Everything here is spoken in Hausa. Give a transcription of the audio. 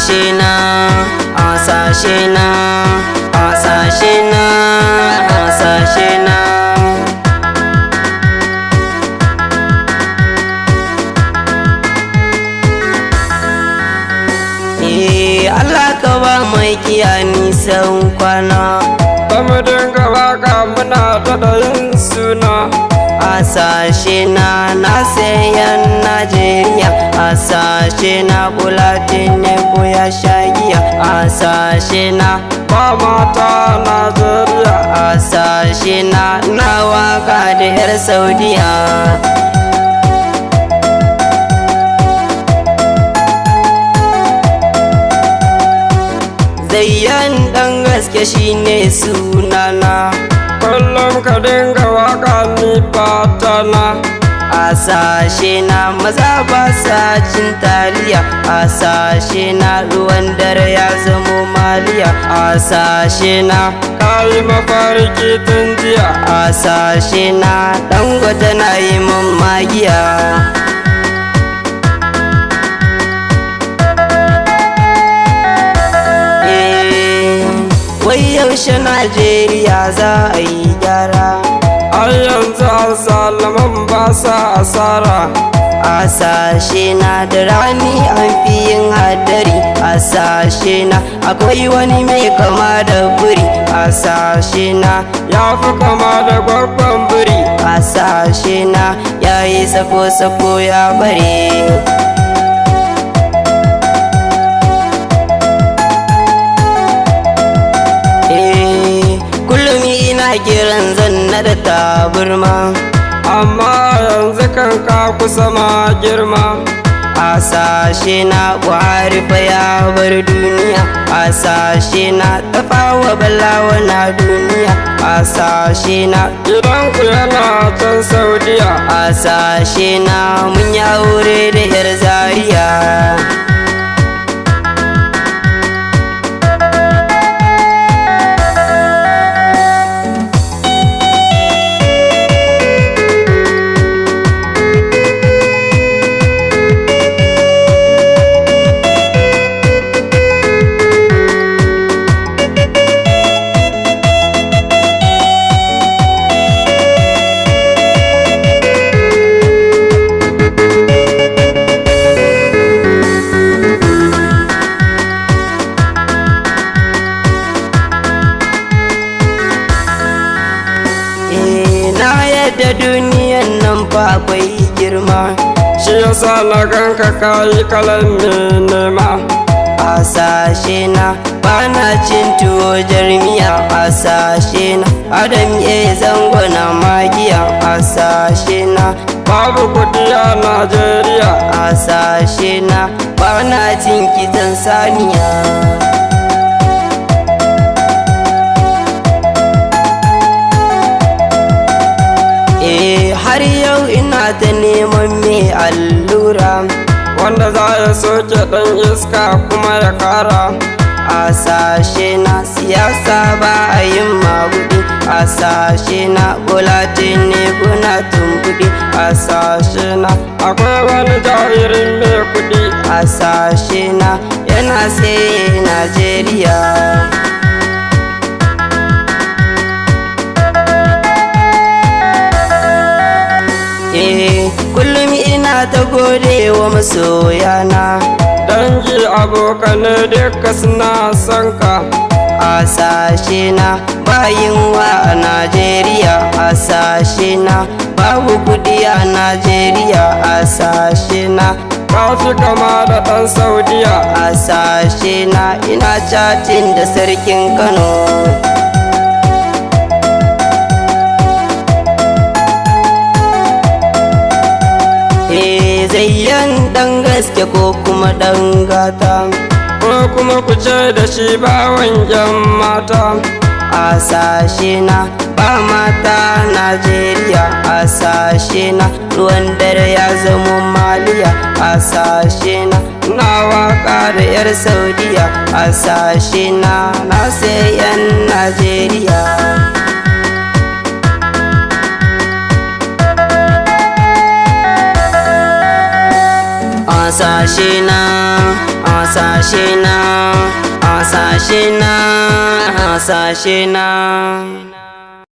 Hasashe na, hasashe na, hasashe na, hasashe na. Allah ka ba mai kiya nisan kwana, mu dinga waka muna ta yin suna. Hasashe na Zaiyan Najeriya, hasashe na Bulatin ne ko ya shagiya, hasashe na ba mata Najeriya, hasashe na waka da 'yar Saudiya. Zaiyan ɗan gaske shine sunana, kullum ka dinga waka ni fatana. Hasashe na maza ba sa cin taliya, hasashe na ruwan dare ya zamo maliya, hasashe na kayi mafarki tun jiya, hasashe na Dangote na yi mun magiya. Wai yaushe Najeriya za a yi gyara? ai yanzu alzalaman ba sa asara. Hasashe na da rani an fi yin hadari, hasashe na akwai wani mai kama da buri, hasashe na ya fi kama da gwaggon biri, hasashe na ya yi sako-sako ya bare. Kiran zanna da taburma, amma yanzu kan ka kusa ma girma. Hasashe na Buhari fa ya bar duniya, hasashe na Tafawa Balewa na duniya, hasashe na gidanku yana can Saudiya, hasashe na mun yi aure da 'yar Zariya. Da duniyan nan fa akwai girma, shi yasa na ganka kayi kalan nema. Hasashe na bana cin tuwo jarmiya, hasashe na Adam ya zango na magiya, hasashe na babu kudi a Najeriya, hasashe na bana cin kitson saniya. Har yau ina ta neman mai allura, wanda za ya soke ɗan iska kuma ya kara. Hasashe na siyasa ba a yin magudi, hasashe na Bulatin ne kuna tumbuɗi, hasashe na akwai wani jahirin mai kudi, hasashe na yana sai Najeriya. Kullum ina ta gode wa masoyana, dangi abokanai duka suna son ka. Hasashe na bayin wa a Najeriya, hasashe na babu kudi a Najeriya, hasashe na ka fi kama da ɗan Saudiya, hasashe na ina chatin da sarkin Kano. Zaiyan ɗan gaske ko kuma ɗan gata, ko kuma ku ce da shi bawan 'yan mata. Hasashe na ba mata Najeriya, hasashe na ruwan dare ya zamo maliya, hasashe na waka da 'yar Saudiya, hasashe na Zaiyan Najeriya. Hasashe hasashe na, hasashe na, hasashe na.